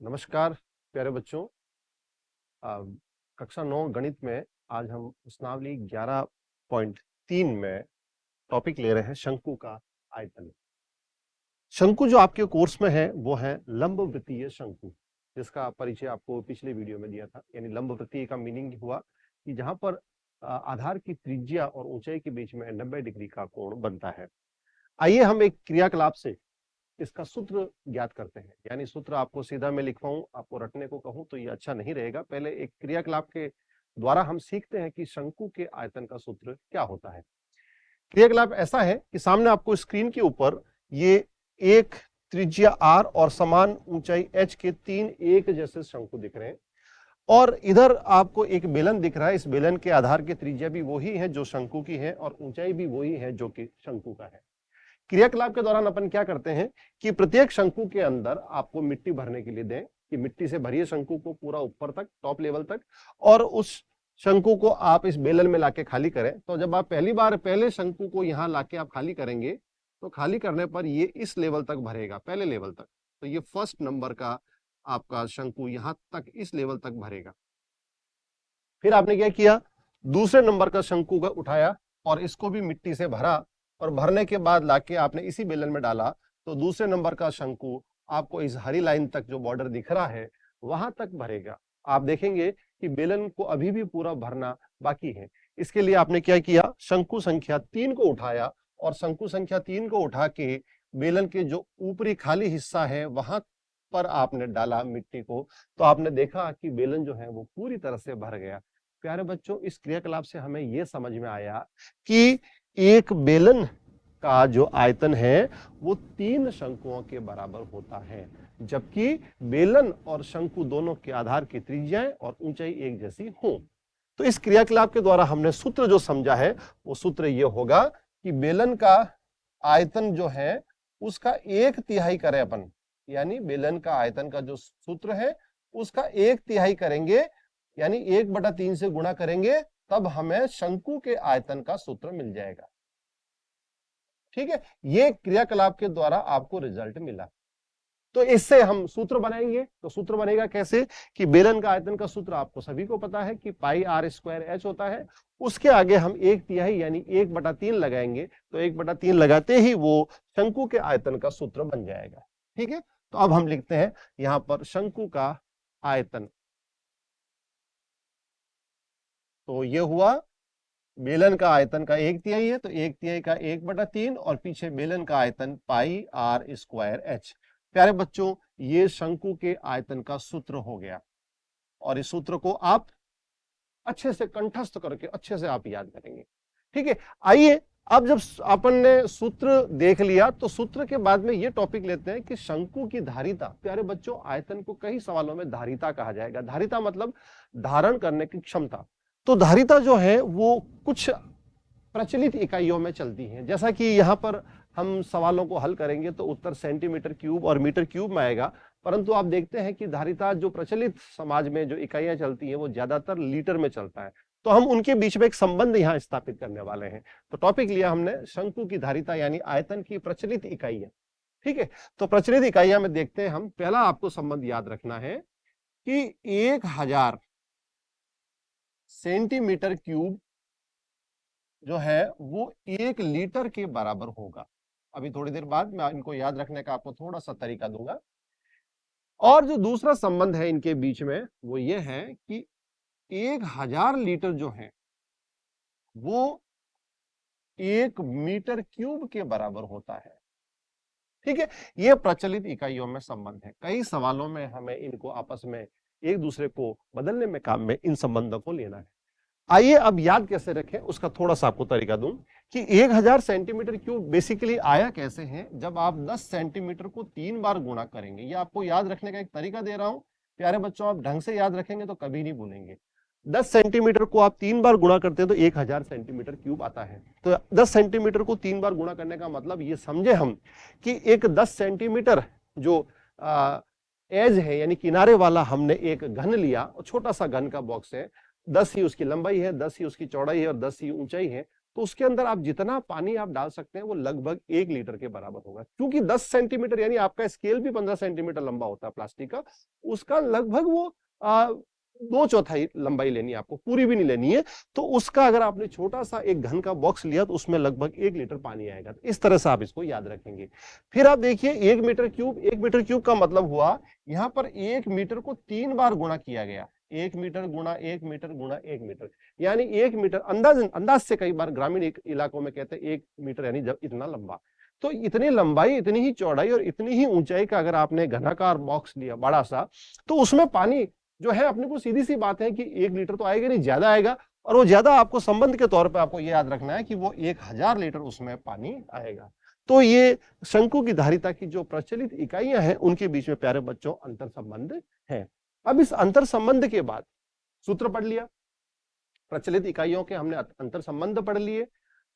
नमस्कार प्यारे बच्चों। अ, कक्षा 9 गणित में आज हम प्रश्नावली 11.3 में टॉपिक ले रहे हैं शंकु का आयतन। शंकु जो आपके कोर्स में है वो है लंबवृत्तीय शंकु, जिसका परिचय आपको पिछले वीडियो में दिया था। यानी लंबवृत्तीय का मीनिंग हुआ कि जहां पर आधार की त्रिज्या और ऊंचाई के बीच में 90 डिग्री का कोण बनता है। आइए हम एक क्रियाकलाप से इसका सूत्र ज्ञात करते हैं। यानी सूत्र आपको सीधा मैं लिखवाऊं, आपको रटने को कहूं तो ये अच्छा नहीं रहेगा। पहले एक क्रियाकलाप के द्वारा हम सीखते हैं कि शंकु के आयतन का सूत्र क्या होता है। क्रियाकलाप ऐसा है कि सामने आपको स्क्रीन के ऊपर ये एक त्रिज्या r और समान ऊंचाई h के तीन एक जैसे शंकु दिख रहे हैं, और इधर आपको एक बेलन दिख रहा है। इस बेलन के आधार की त्रिज्या भी वही है जो शंकु की है, और ऊंचाई भी वही है जो कि शंकु का है। क्रियाकलाप के दौरान अपन क्या करते हैं कि प्रत्येक शंकु के अंदर आपको मिट्टी भरने के लिए दें कि मिट्टी से भरिए शंकु को पूरा ऊपर तक, टॉप लेवल तक, और उस शंकु को आप इस बेलन में लाके खाली करें। तो जब आप पहली बार पहले शंकु को यहां लाके आप खाली करेंगे तो खाली करने पर ये इस लेवल तक भरेगा, पहले लेवल तक। तो ये फर्स्ट नंबर का आपका शंकु यहां तक इस लेवल तक भरेगा। फिर आपने क्या किया, दूसरे नंबर का शंकु का उठाया और इसको भी मिट्टी से भरा, और भरने के बाद लाके आपने इसी बेलन में डाला तो दूसरे नंबर का शंकु आपको इस हरी लाइन तक जो बॉर्डर दिख रहा है वहां तक भरेगा। आप देखेंगे कि बेलन को अभी भी पूरा भरना बाकी है। इसके लिए आपने क्या किया, शंकु संख्या 3 को उठाया, और शंकु संख्या 3 को उठा के बेलन के जो ऊपरी खाली हिस्सा है वहां पर आपने डाला मिट्टी को, तो आपने देखा कि बेलन जो है वो पूरी तरह से भर गया। प्यारे बच्चों, इस क्रियाकलाप से हमें यह समझ में आया कि एक बेलन का जो आयतन है वो 3 शंकुओं के बराबर होता है, जबकि बेलन और शंकु दोनों के आधार की त्रिज्याएं और ऊंचाई एक जैसी हो। तो इस क्रियाकलाप के द्वारा हमने सूत्र जो समझा है वो सूत्र ये होगा कि बेलन का आयतन जो है उसका 1/3 करें अपन। यानी बेलन का आयतन का जो सूत्र है उसका 1/3 करेंगे, यानी 1/3 से गुणा करेंगे, तब हमें शंकु के आयतन का सूत्र मिल जाएगा। ठीक है, ये क्रियाकलाप के द्वारा आपको रिजल्ट मिला। तो इससे हम सूत्र बनाएंगे। तो सूत्र बनेगा कैसे कि बेलन का आयतन का सूत्र आपको सभी को पता है कि पाई r स्क्वायर h होता है। उसके आगे हम 1/3 यानी 1/3 लगाएंगे, तो 1/3 लगाते ही वो शंकु के आयतन का सूत्र बन जाएगा। ठीक है, तो अब हम लिखते हैं यहां पर शंकु का आयतन। तो ये हुआ बेलन का आयतन का 1/3 है, तो 1/3 का 1/3, और पीछे बेलन का आयतन पाई r स्क्वायर h। प्यारे बच्चों, ये शंकु के आयतन का सूत्र हो गया, और इस सूत्र को आप अच्छे से कंठस्थ करके अच्छे से आप याद करेंगे। ठीक है, आइए अब जब अपन ने सूत्र देख लिया तो सूत्र के बाद में ये टॉपिक लेते हैं कि शंकु की धारिता। प्यारे बच्चों, आयतन को कई सवालों में धारिता कहा जाएगा। धारिता मतलब धारण करने की क्षमता। तो धारिता जो है वो कुछ प्रचलित इकाइयों में चलती है। जैसा कि यहाँ पर हम सवालों को हल करेंगे तो उत्तर सेंटीमीटर क्यूब और मीटर क्यूब में आएगा, परंतु आप देखते हैं कि धारिता जो प्रचलित समाज में जो इकाइयां चलती हैं वो ज्यादातर लीटर में चलता है। तो हम उनके बीच में एक संबंध यहाँ स्थापित करने वाले हैं। तो टॉपिक लिया हमने शंकु की धारिता यानी आयतन की प्रचलित इकाइयां। ठीक है, तो प्रचलित इकाइयां में देखते हैं हम। पहला आपको संबंध याद रखना है कि 1000 सेंटीमीटर क्यूब जो है वो 1 लीटर के बराबर होगा। अभी थोड़ी देर बाद मैं इनको याद रखने का आपको थोड़ा सा तरीका दूंगा। और जो दूसरा संबंध है इनके बीच में वो ये है कि 1000 लीटर जो है वो 1 मीटर क्यूब के बराबर होता है। ठीक है, ये प्रचलित इकाइयों में संबंध है। कई सवालों में हमें इनको आपस में एक दूसरे को बदलने में काम में इन संबंधों को लेना है। आइए अब याद कैसे रखें उसका थोड़ा सा आपको तरीका दूं कि 1000 सेंटीमीटर क्यूब बेसिकली आया कैसे है। जब आप 10 सेंटीमीटर को 3 बार गुणा करेंगे, ये आपको याद रखने का एक तरीका दे रहा हूं। प्यारे बच्चों, आप ढंग से याद रखेंगे तो कभी नहीं भूलेंगे। 10 सेंटीमीटर को आप 3 बार गुणा करते हैं तो 1000 सेंटीमीटर क्यूब आता है। तो 10 सेंटीमीटर को 3 बार गुणा करने का मतलब ये समझे हम कि एक 10 सेंटीमीटर जो एज है यानी किनारे वाला हमने एक घन लिया, और छोटा सा घन का बॉक्स है, 10 ही उसकी लंबाई है, 10 ही उसकी चौड़ाई है और 10 ही ऊंचाई है। तो उसके अंदर आप जितना पानी आप डाल सकते हैं वो लगभग 1 लीटर के बराबर होगा। क्योंकि 10 सेंटीमीटर यानी आपका स्केल भी 15 सेंटीमीटर लंबा होता है प्लास्टिक का, उसका लगभग वो 2/4 लंबाई लेनी है आपको, पूरी भी नहीं लेनी है। तो उसका अगर आपने छोटा सा एक घन का बॉक्स लिया तो उसमें लगभग 1 लीटर पानी आएगा। तो इस तरह से आप इसको याद रखेंगे। फिर आप देखिए 1 मीटर क्यूब, 1 मीटर क्यूब का मतलब हुआ यहां पर 1 मीटर को 3 बार गुणा किया गया। 1 मीटर गुणा 1 मीटर गुणा 1 मीटर, यानी 1 मीटर अंदाज से कई बार ग्रामीण इलाकों में कहते हैं 1 मीटर यानी जब इतना लंबा। तो इतनी लंबाई, इतनी ही चौड़ाई और इतनी ही ऊंचाई का अगर आपने घनाकार बॉक्स लिया बड़ा सा, तो उसमें पानी जो है अपने को सीधी सी बात है कि 1 लीटर तो आएगा नहीं, ज्यादा आएगा। और वो ज्यादा आपको संबंध के तौर पे आपको ये याद रखना है कि वो 1000 लीटर उसमें पानी आएगा। तो ये शंकु की धारिता की जो प्रचलित इकाइयां हैं उनके बीच में प्यारे बच्चों अंतर संबंध है। अब इस अंतर संबंध के बाद सूत्र पढ़ लिया, प्रचलित इकाइयों के हमने अंतर संबंध पढ़ लिए।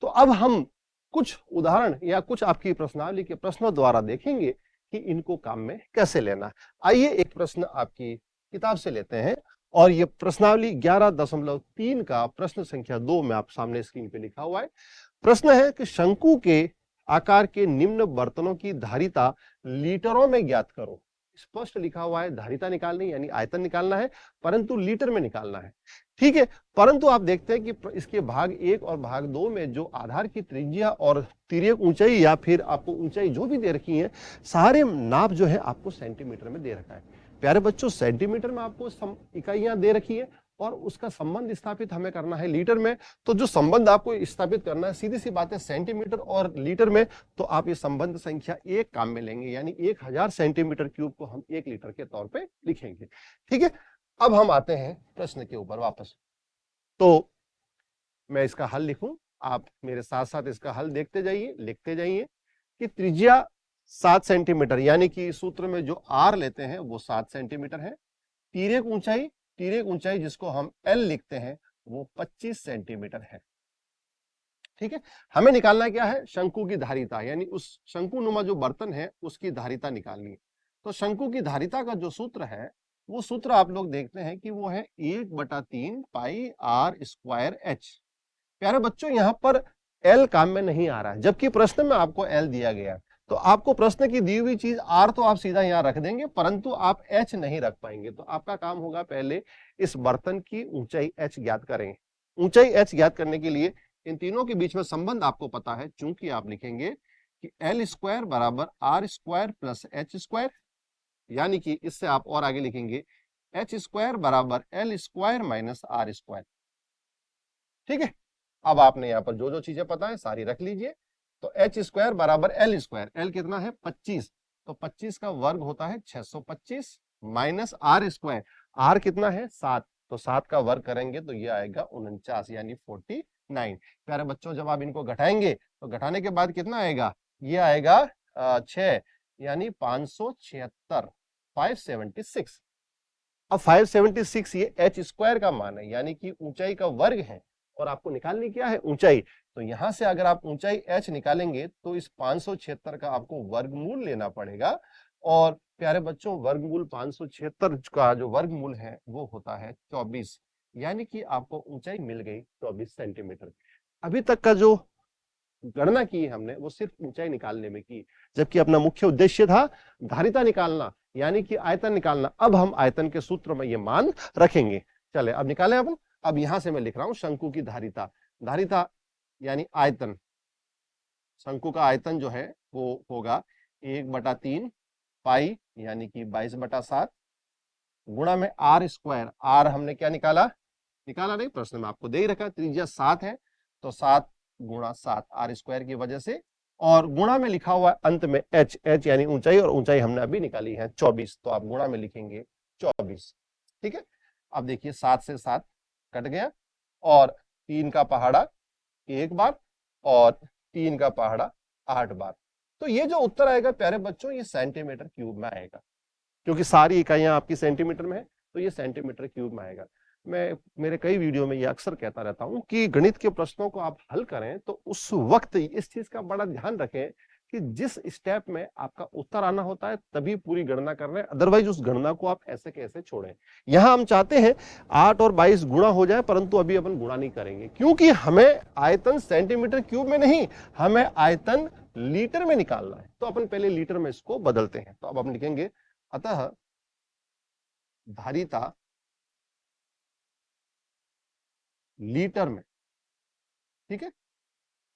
तो अब हम कुछ उदाहरण या कुछ आपकी प्रश्नावली के प्रश्नों द्वारा देखेंगे कि इनको काम में कैसे लेना। आइए एक प्रश्न आपकी किताब से लेते हैं और ये प्रश्नावली 11.3 का प्रश्न संख्या 2 में आप सामने स्क्रीन पे लिखा हुआ है। प्रश्न है कि शंकु के आकार के निम्न बर्तनों की धारिता लीटरों में ज्ञात करो। स्पष्ट लिखा हुआ है धारिता निकालनी यानी आयतन निकालना है, परंतु लीटर में निकालना है। ठीक है, परंतु आप देखते हैं कि इसके भाग 1 और भाग 2 में जो आधार की त्रिज्या और तिर्यक ऊंचाई या फिर आपको ऊंचाई जो भी दे रखी है, सारे नाप जो है आपको सेंटीमीटर में दे रखा है। प्यारे बच्चों, सेंटीमीटर में आपको इकाइयां दे रखी है और उसका संबंध स्थापित हमें करना है लीटर में। तो जो संबंध आपको स्थापित करना है, सीधी सी बात है, सेंटीमीटर और लीटर में। तो आप ये संबंध संख्या 1 काम में लेंगे, यानी 1000 सेंटीमीटर क्यूब को हम 1 लीटर के तौर पे लिखेंगे। ठीक है, अब हम आते हैं प्रश्न के ऊपर वापस। तो मैं इसका हल लिखूं, आप मेरे साथ साथ इसका हल देखते जाइए, लिखते जाइए कि त्रिज्या 7 सेंटीमीटर, यानी कि सूत्र में जो आर लेते हैं वो 7 सेंटीमीटर है। तिर्यक ऊंचाई जिसको हम एल लिखते हैं वो 25 सेंटीमीटर है। ठीक है, हमें निकालना क्या है? शंकु की धारिता, यानी उस शंकुनुमा जो बर्तन है उसकी धारिता निकालनी है। तो शंकु की धारिता का जो सूत्र है वो सूत्र आप लोग देखते हैं कि वो है 1/3 पाई आर स्क्वायर एच। प्यारे बच्चों, यहां पर एल काम में नहीं आ रहा है, जबकि प्रश्न में आपको एल दिया गया। तो आपको प्रश्न की दी हुई चीज आर तो आप सीधा यहां रख देंगे, परंतु आप एच नहीं रख पाएंगे। तो आपका काम होगा पहले इस बर्तन की ऊंचाई एच ज्ञात करेंगे। ऊंचाई एच ज्ञात करने के लिए इन तीनों के बीच में संबंध आपको पता है, चूंकि आप लिखेंगे कि एल स्क्वायर बराबर R square plus H square, यानी कि इससे आप और आगे लिखेंगे एच स्क्वायर बराबर L square minus R square. ठीक है, अब आपने यहां पर जो जो चीजें पता है सारी रख लीजिए। तो एच स्क्वायर बराबर एल स्क्वायर, एल कितना है? 25, तो 25 का वर्ग होता है 625 माइनस आर स्क्वायर, आर कितना है? 7, तो 7 का वर्ग करेंगे तो ये आएगा 49 यानी 49। प्यारे बच्चों, जब आप इनको घटाएंगे तो घटाने के बाद कितना आएगा? ये आएगा 6 यानी 576, 576। अब 576 ये एच स्क्वायर का मान है, यानी कि ऊंचाई का वर्ग है और आपको निकालनी क्या है? ऊंचाई। तो यहां से अगर आप ऊंचाई h निकालेंगे तो इस 576 का आपको वर्गमूल लेना पड़ेगा। और प्यारे बच्चों, वर्गमूल 576 का जो वर्गमूल है वो होता है 24, यानी कि आपको ऊंचाई मिल गई 24 सेंटीमीटर। अभी तक का जो गणना की हमने वो सिर्फ ऊंचाई निकालने में की, जबकि अपना मुख्य उद्देश्य था धारिता निकालना, यानी कि आयतन निकालना। अब हम आयतन के सूत्र में ये मान रखेंगे। चले अब निकालें अपन। अब यहां से मैं लिख रहा हूं शंकु की धारिता, धारिता यानी आयतन। शंकु का आयतन जो है वो होगा 1/3 पाई यानी कि 22/7 गुणा में आर स्क्वायर। आर हमने क्या निकाला? निकाला नहीं, प्रश्न में आपको दे ही रखा, त्रिज्या 7 है तो 7 गुणा 7 आर स्क्वायर की वजह से, और गुणा में लिखा हुआ अंत में एच, एच यानी ऊंचाई, और ऊंचाई हमने अभी निकाली है 24, तो आप गुणा में लिखेंगे 24। ठीक है, अब देखिए 7 से 7 कट गया और 3 का पहाड़ा 1 बार और 3 का पहाड़ा 8 बार। तो ये जो उत्तर आएगा प्यारे बच्चों ये सेंटीमीटर क्यूब में आएगा, क्योंकि सारी इकाइयां आपकी सेंटीमीटर में है तो ये सेंटीमीटर क्यूब में आएगा। मैं मेरे कई वीडियो में ये अक्सर कहता रहता हूं कि गणित के प्रश्नों को आप हल करें तो उस वक्त इस चीज का बड़ा ध्यान रखें कि जिस स्टेप में आपका उत्तर आना होता है तभी पूरी गणना कर रहे हैं, अदरवाइज उस गणना को आप ऐसे कैसे छोड़ें। यहां हम चाहते हैं 8 और 22 गुणा हो जाए, परंतु अभी अपन गुणा नहीं करेंगे क्योंकि हमें आयतन सेंटीमीटर क्यूब में नहीं, हमें आयतन लीटर में निकालना है। तो अपन पहले लीटर में इसको बदलते हैं। तो अब हम लिखेंगे अतः धारिता लीटर में, ठीक है,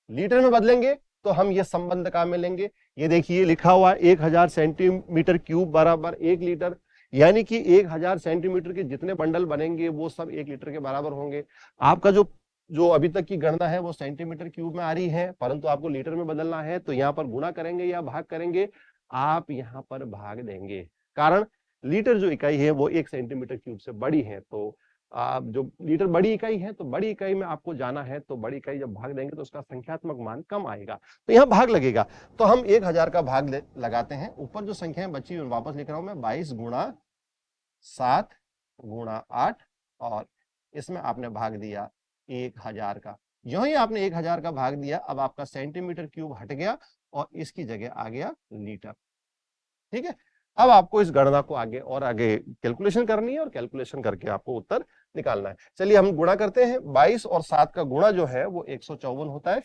लीटर में बदलेंगे तो हम ये संबंध कहां में लेंगे, ये देखिए लिखा हुआ है 1000 सेंटीमीटर क्यूब बराबर 1 लीटर, यानी कि 1000 सेंटीमीटर के जितने बंडल बनेंगे वो सब 1 लीटर के बराबर होंगे। आपका जो जो अभी तक की गणना है वो सेंटीमीटर क्यूब में आ रही है, परंतु आपको लीटर में बदलना है, तो यहां पर गुणा करेंगे या भाग करेंगे, आप यहां पर भाग देंगे, कारण लीटर जो इकाई है वो 1 सेंटीमीटर क्यूब से बड़ी है। तो आप जो लीटर बड़ी इकाई है, तो बड़ी इकाई में आपको जाना है, तो बड़ी इकाई जब भाग देंगे तो उसका संख्यात्मक मान कम आएगा, तो यहाँ भाग लगेगा। तो हम 1000 का भाग लगाते हैं। ऊपर जो संख्याएं बची वापस लिख रहा हूं मैं, 22 गुणा 7 गुणा 8, और इसमें आपने भाग दिया 1000 का। जो ही आपने 1000 का भाग दिया, अब आपका सेंटीमीटर क्यूब हट गया और इसकी जगह आ गया लीटर। ठीक है, अब आपको इस गणना को आगे और आगे कैलकुलेशन करनी है और कैलकुलेशन करके आपको उत्तर निकालना है। चलिए हम गुणा करते हैं। 22 और 7 का गुणा जो है वो 154 होता है,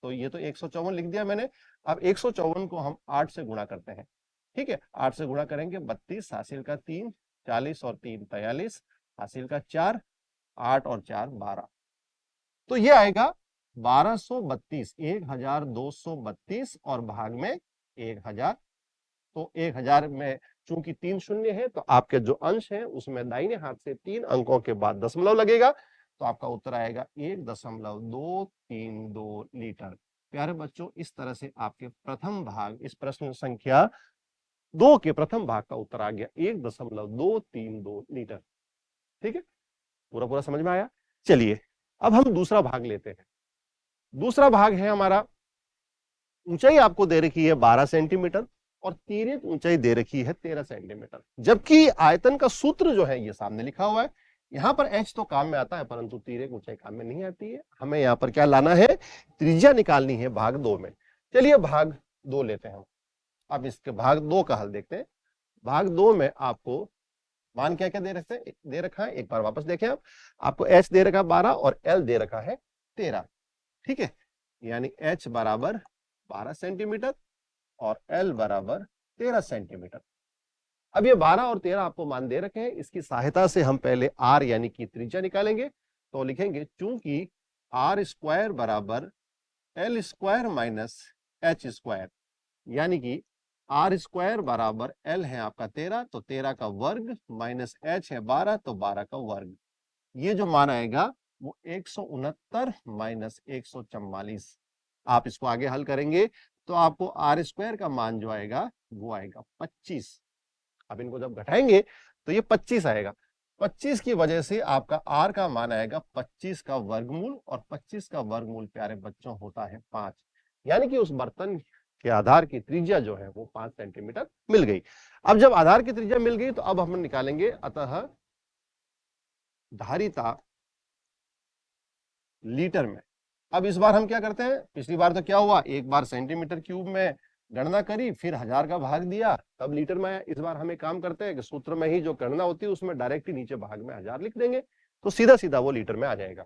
तो ये तो 154 लिख दिया मैंने। अब 154 को हम 8 से गुणा करते हैं। ठीक है, 8 से गुणा करेंगे, 32 हासिल का 3, 40 और 3 43, हासिल का 4, 8 और 4 12, तो ये आएगा 1232, 1232 और भाग में 1000। तो 1000 में चूंकि 3 शून्य है, तो आपके जो अंश है उसमें दाहिने हाथ से 3 अंकों के बाद दशमलव लगेगा, तो आपका उत्तर आएगा 1.232 लीटर। प्यारे बच्चों, इस तरह से आपके प्रथम भाग, इस प्रश्न संख्या 2 के प्रथम भाग का उत्तर आ गया 1.232 लीटर। ठीक है, पूरा पूरा समझ में आया। चलिए अब हम दूसरा भाग लेते हैं। दूसरा भाग है हमारा, ऊंचाई आपको दे रखी है 12 सेंटीमीटर और तिर्यक ऊंचाई दे रखी है 13 सेंटीमीटर, जबकि आयतन का सूत्र जो है ये सामने लिखा हुआ है। यहां पर h तो काम में आता है, परंतु तिर्यक ऊंचाई काम में नहीं आती है। हमें यहां पर क्या लाना है, त्रिज्या निकालनी है भाग 2 में। चलिए भाग 2 लेते हैं हम। अब इसके भाग 2 का हल देखते हैं। भाग 2 में आपको मान क्या क्या दे रखा है, एक बार वापस देखें आप। आपको h दे रखा है 12 और l दे रखा है 13। ठीक है, यानी h बराबर 12 सेंटीमीटर और L बराबर 13 सेंटीमीटर। अब ये 12 और 13 आपको मान दे रखे हैं, इसकी सहायता से हम पहले R यानी कि त्रिज्या निकालेंगे। तो लिखेंगे चूंकि R स्क्वायर बराबर L square minus H square, यानी कि R स्क्वायर बराबर L है आपका 13, तो 13 का वर्ग माइनस H है 12, तो 12 का वर्ग। ये जो मान आएगा वो 169 माइनस 144। आप इसको आगे हल करेंगे तो आपको आर स्क्वायर का मान जो आएगा वो आएगा 25। अब इनको जब घटाएंगे तो ये 25 आएगा। 25 की वजह से आपका आर का मान आएगा 25 का वर्गमूल, और 25 का वर्गमूल प्यारे बच्चों होता है 5, यानी कि उस बर्तन के आधार की त्रिज्या जो है वो 5 सेंटीमीटर मिल गई। अब जब आधार की त्रिज्या मिल गई तो अब हम निकालेंगे अतः धारिता लीटर में। अब इस बार हम क्या करते हैं, पिछली बार तो क्या हुआ, एक बार सेंटीमीटर क्यूब में गणना करी, फिर 1000 का भाग दिया, तब लीटर में आया। इस बार हम एक काम करते हैं कि सूत्र में ही जो गणना होती है उसमें डायरेक्ट ही नीचे भाग में 1000 लिख देंगे, तो सीधा सीधा वो लीटर में आ जाएगा।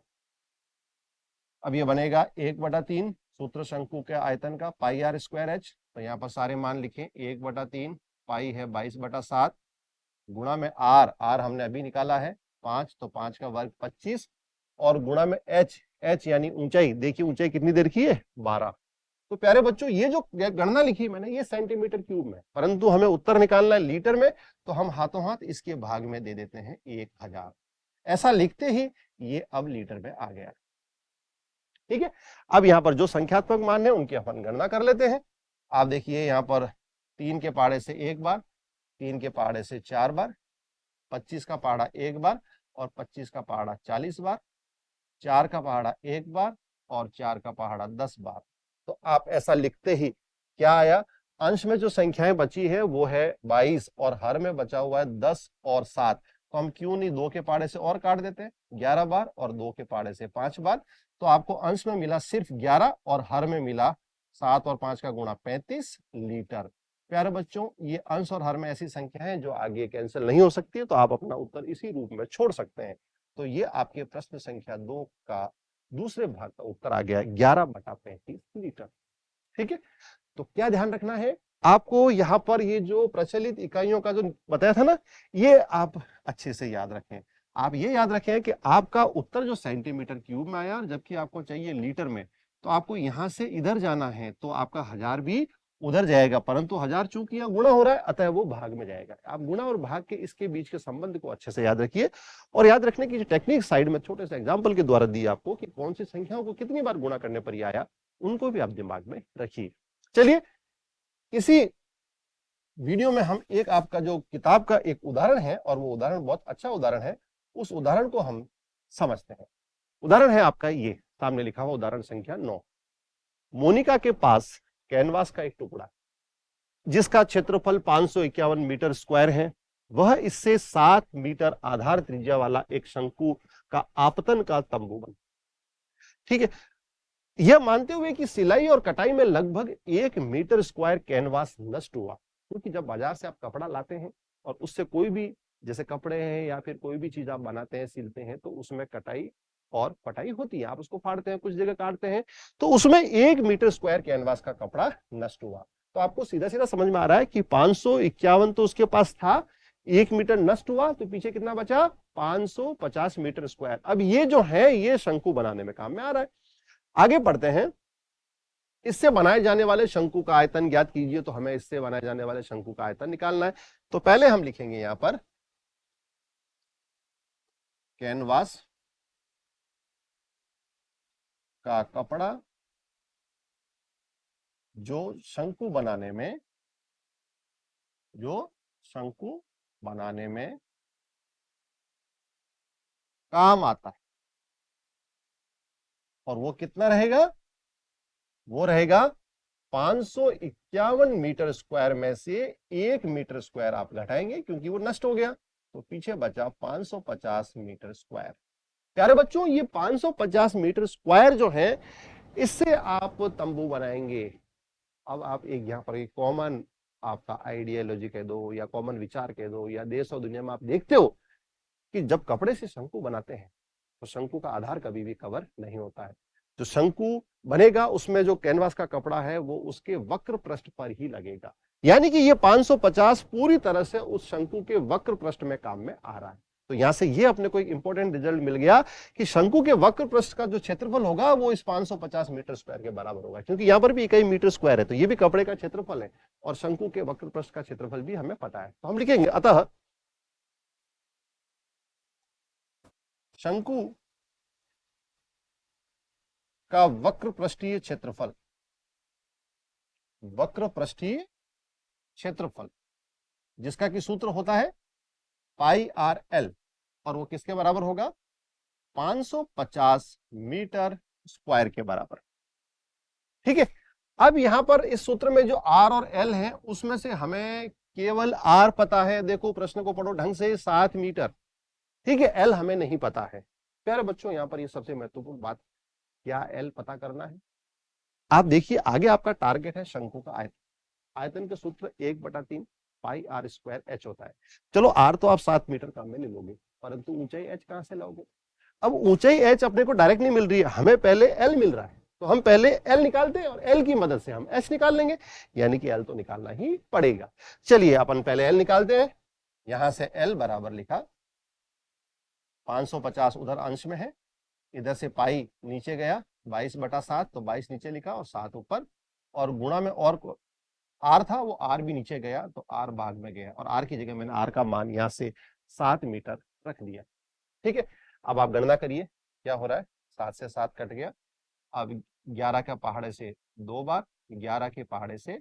अब ये बनेगा 1/3 सूत्र शंकु के आयतन का पाई आर स्क्वायर एच। तो यहाँ पर सारे मान लिखे, 1/3 पाई है 22/7 गुणा में आर हमने अभी निकाला है 5, तो 5 का वर्ग 25, और गुणा में एच यानी ऊंचाई, देखिए ऊंचाई कितनी देर की है 12। तो प्यारे बच्चों ये जो गणना लिखी मैंने ये सेंटीमीटर क्यूब में, परंतु हमें उत्तर निकालना है लीटर में, तो हम हाथों हाथ इसके भाग में दे देते हैं 1000। ऐसा लिखते ही ये अब लीटर में आ गया। ठीक है, अब यहां पर जो संख्यात्मक मान है उनकी अपन गणना कर लेते हैं। आप देखिए यहाँ पर 3 के पाड़े से 1 बार, 3 के पाड़े से 4 बार, 25 का पहाड़ा 1 बार, और 25 का पहाड़ा 40 बार, 4 का पहाड़ा 1 बार, और 4 का पहाड़ा 10 बार। तो आप ऐसा लिखते ही क्या आया, अंश में जो संख्याएं बची है वो है 22 और हर में बचा हुआ है 10 और 7। तो हम क्यों नहीं 2 के पहाड़े से और काट देते हैं 11 बार, और 2 के पहाड़े से 5 बार। तो आपको अंश में मिला सिर्फ 11 और हर में मिला 7 और 5 का गुणा 35 लीटर। प्यारे बच्चों, ये अंश और हर में ऐसी संख्या है जो आगे कैंसिल नहीं हो सकती है, तो आप अपना उत्तर इसी रूप में छोड़ सकते हैं। तो ये आपके प्रश्न संख्या 2 का दूसरे भाग का उत्तर आ गया 11/35 लीटर। ठीक है, तो क्या ध्यान रखना है आपको यहाँ पर, ये जो प्रचलित इकाइयों का जो बताया था ना, ये आप अच्छे से याद रखें। आप ये याद रखें कि आपका उत्तर जो सेंटीमीटर क्यूब में आया, जबकि आपको चाहिए लीटर में, तो आपको यहां से इधर जाना है, तो आपका 1000 भी उधर जाएगा, परंतु 1000 चूंकि यहाँ गुणा हो रहा है, अतः वो भाग में जाएगा। आप गुणा और भाग के इसके बीच के संबंध को अच्छे से याद रखिए, और याद रखने की जो टेक्निक साइड में छोटे से एग्जाम्पल के द्वारा दी आपको कि कौन सी संख्याओं को कितनी बार गुणा करने पर यह आया, उनको भी आप दिमाग में रखिए। चलिए, इसी वीडियो में हम एक आपका जो किताब का एक उदाहरण है, और वो उदाहरण बहुत अच्छा उदाहरण है, उस उदाहरण को हम समझते हैं। उदाहरण है आपका ये सामने लिखा हुआ उदाहरण संख्या 9। मोनिका के पास कैनवास का एक टुकड़ा जिसका क्षेत्रफल 551 मीटर स्क्वायर है, वह इससे 7 मीटर आधार त्रिज्या वाला एक शंकु का आपतन का तंबू बना। ठीक है, यह मानते हुए कि सिलाई और कटाई में लगभग 1 मीटर स्क्वायर कैनवास नष्ट हुआ, क्योंकि जब बाजार से आप कपड़ा लाते हैं और उससे कोई भी, जैसे कपड़े हैं या फिर कोई भी चीज आप बनाते हैं, सिलते हैं, तो उसमें कटाई और पटाई होती है, आप उसको फाड़ते हैं, कुछ जगह काटते हैं, तो उसमें 1 मीटर स्क्वायर कैनवास का कपड़ा नष्ट हुआ। तो आपको सीधा सीधा समझ में आ रहा है कि 551 तो उसके पास था, 1 मीटर नष्ट हुआ, तो पीछे कितना बचा? 550 मीटर स्क्वायर। अब ये जो है, ये शंकु बनाने में काम में आ रहा है। आगे बढ़ते हैं, इससे बनाए जाने वाले शंकु का आयतन ज्ञात कीजिए। तो हमें इससे बनाए जाने वाले शंकु का आयतन निकालना है। तो पहले हम लिखेंगे यहां पर कैनवास का कपड़ा जो शंकु बनाने में काम आता है, और वो कितना रहेगा? वो रहेगा 551 मीटर स्क्वायर में से 1 मीटर स्क्वायर आप घटाएंगे, क्योंकि वो नष्ट हो गया, तो पीछे बचा 550 मीटर स्क्वायर। प्यारे बच्चों, ये 550 मीटर स्क्वायर जो है, इससे आप तंबू बनाएंगे। अब आप एक यहाँ पर एक कॉमन आपका आइडियोलॉजी कह दो, या कॉमन विचार कह दो, या देश और दुनिया में आप देखते हो कि जब कपड़े से शंकु बनाते हैं, तो शंकु का आधार कभी भी कवर नहीं होता है। जो शंकु बनेगा, उसमें जो कैनवास का कपड़ा है, वो उसके वक्र पृष्ठ पर ही लगेगा। यानी कि ये 550 पूरी तरह से उस शंकु के वक्र पृष्ठ में काम में आ रहा है। तो यहां से ये अपने को एक इंपॉर्टेंट रिजल्ट मिल गया कि शंकु के वक्र पृष्ठ का जो क्षेत्रफल होगा, वो इस 550 मीटर स्क्वायर के बराबर होगा, क्योंकि यहां पर भी इकाई मीटर स्क्वायर है, तो ये भी कपड़े का क्षेत्रफल है, और शंकु के वक्र पृष्ठ का क्षेत्रफल भी हमें पता है। तो हम लिखेंगे, अतः शंकु का वक्र पृष्ठीय क्षेत्रफल, जिसका कि सूत्र होता है पाई आर एल, और वो किसके बराबर होगा? 550 मीटर स्क्वायर के बराबर। ठीक है, अब यहां पर इस सूत्र में जो आर और एल है, उसमें से हमें केवल आर पता है। देखो प्रश्न को पढ़ो ढंग से, 7 मीटर। ठीक है, एल हमें नहीं पता है। प्यारे बच्चों, यहां पर ये सबसे महत्वपूर्ण बात, क्या एल पता करना है? आप देखिए, आगे आपका टारगेट है शंकु का आयतन। आयतन के सूत्र 1/3 पाई आर स्क्वायर एच होता है। चलो, आर तो आप 7 मीटर काम में ले लोगे, परंतु ऊंचाई एच कहां से लाओगे? अब ऊंचाई एच अपने को डायरेक्ट नहीं मिल रही है, हमें पहले एल मिल रहा है, तो हम पहले एल निकालते हैं, और एल की मदद से हम एच निकाल लेंगे, यानी कि एल तो निकालना ही पड़ेगा। चलिए, अपन पहले एल निकालते हैं। यहां से एल बराबर लिखा, 550 उधर अंश में है, इधर से पाई नीचे गया, 22/7, तो 22 नीचे लिखा और 7 ऊपर, और गुणा में और आर था, वो आर भी नीचे गया, तो आर भाग में गया, और आर की जगह मैंने आर का मान यहां से 7 मीटर रख दिया। ठीक है, अब आप गणना करिए क्या हो रहा है। 7 से 7 कट गया। अब 11 के पहाड़े से 2 बार, 11 के पहाड़े से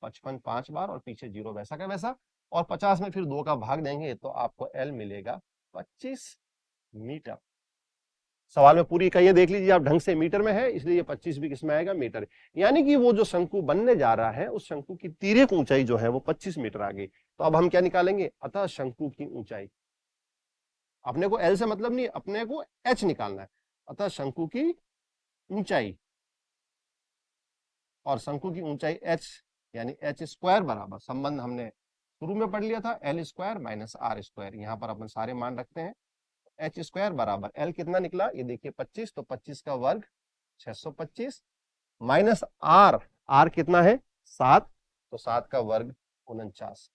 55 5 बार, और पीछे 0 वैसा का वैसा, और 50 में फिर 2 का भाग देंगे, तो आपको एल मिलेगा 25 मीटर। सवाल में पूरी इकाइयां देख लीजिए आप ढंग से, मीटर में है, इसलिए ये 25 भी किसमें आएगा? मीटर। यानी कि वो जो शंकु बनने जा रहा है, उस शंकु की तिर्यक ऊंचाई जो है वो 25 मीटर आ गई। तो अब हम क्या निकालेंगे? अतः शंकु की ऊंचाई, अपने को एल से मतलब नहीं, अपने को एच निकालना है। अतः शंकु की ऊंचाई, और शंकु की ऊंचाई h यानी h स्क्वायर बराबर, संबंध हमने शुरू में पढ़ लिया था, l square minus r square. यहाँ पर अपन सारे मान रखते हैं। h स्क्वायर बराबर l कितना निकला, ये देखिए 25, तो 25 का वर्ग 625 माइनस r कितना है 7, तो 7 का वर्ग 49।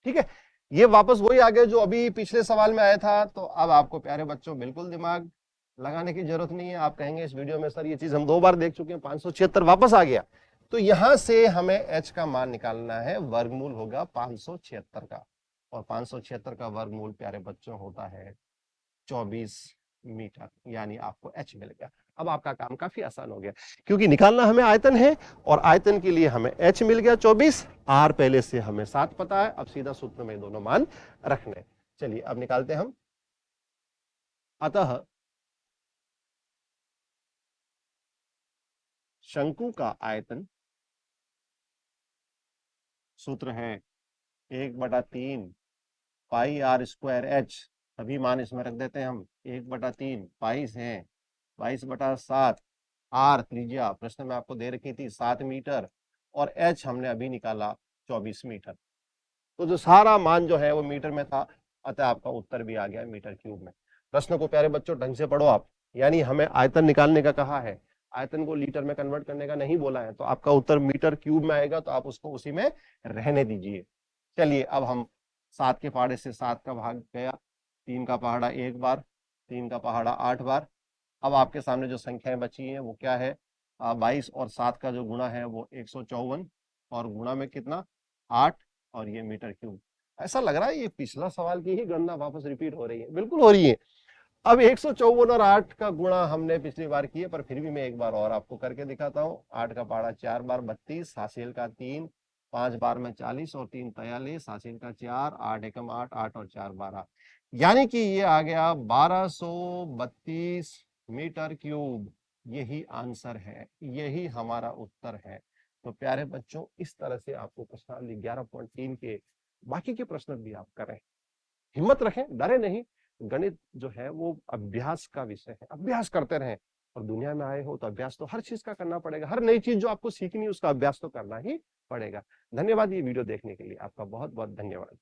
ठीक है, ये वापस वही आ गया जो अभी पिछले सवाल में आया था। तो अब आपको प्यारे बच्चों बिल्कुल दिमाग लगाने की जरूरत नहीं है। आप कहेंगे इस वीडियो में सर ये चीज हम 2 बार देख चुके हैं, 576 वापस आ गया। तो यहां से हमें h का मान निकालना है, वर्गमूल होगा 576 का, और 576 का वर्गमूल प्यारे बच्चों होता है 24 मीटर, यानी आपको h मिल गया। अब आपका काम काफी आसान हो गया, क्योंकि निकालना हमें आयतन है, और आयतन के लिए हमें h मिल गया 24, r पहले से हमें 7 पता है। अब सीधा सूत्र में दोनों मान रखने। चलिए अब निकालते हैं हम। अतः शंकु का आयतन, सूत्र है 1/3 पाई r स्क्वायर h, सभी मान इसमें रख देते हैं हम। 1/3 पाई है 22/7, r त्रिज्या प्रश्न में आपको दे रखी थी 7 मीटर, और h हमने अभी निकाला 24 मीटर। तो जो सारा मान जो है वो मीटर में था, अतः आपका उत्तर भी आ गया मीटर क्यूब में। प्रश्न को प्यारे बच्चों ढंग से पढ़ो आप, यानी हमें आयतन निकालने का कहा है, आयतन को लीटर में कन्वर्ट करने का नहीं बोला है। तो आपका उत्तर मीटर क्यूब में आएगा, तो आप उसको उसी में रहने दीजिए। चलिए अब हम 7 के पहाड़े से 7 का भाग गया, 3 का पहाड़ा 1 बार, 3 का पहाड़ा 8 बार। अब आपके सामने जो संख्याएं बची हैं वो क्या है, 22 और 7 का जो गुणा है वो 154, और गुणा में कितना 8, और ये मीटर क्यूब। ऐसा लग रहा है ये पिछला सवाल की ही गणना वापस रिपीट हो रही है, बिल्कुल हो रही है। अब 154 और 8 का गुणा हमने पिछली बार किए, पर फिर भी मैं एक बार और आपको करके दिखाता हूँ। 8 का पहाड़ा 4 बार 32, हासिल का 3, 5 बार में 40 और 3 43, हासिल का 4, 8 एकम 8, 8 और 4 12, यानी कि ये आ गया 1232 मीटर क्यूब। यही आंसर है, यही हमारा उत्तर है। तो प्यारे बच्चों इस तरह से आपको प्रश्नावली 11.3 के बाकी के प्रश्न भी आप करें। हिम्मत रखें, डरे नहीं। गणित जो है वो अभ्यास का विषय है, अभ्यास करते रहें। और दुनिया में आए हो तो अभ्यास तो हर चीज का करना पड़ेगा, हर नई चीज जो आपको सीखनी है उसका अभ्यास तो करना ही पड़ेगा। धन्यवाद ये वीडियो देखने के लिए, आपका बहुत बहुत धन्यवाद।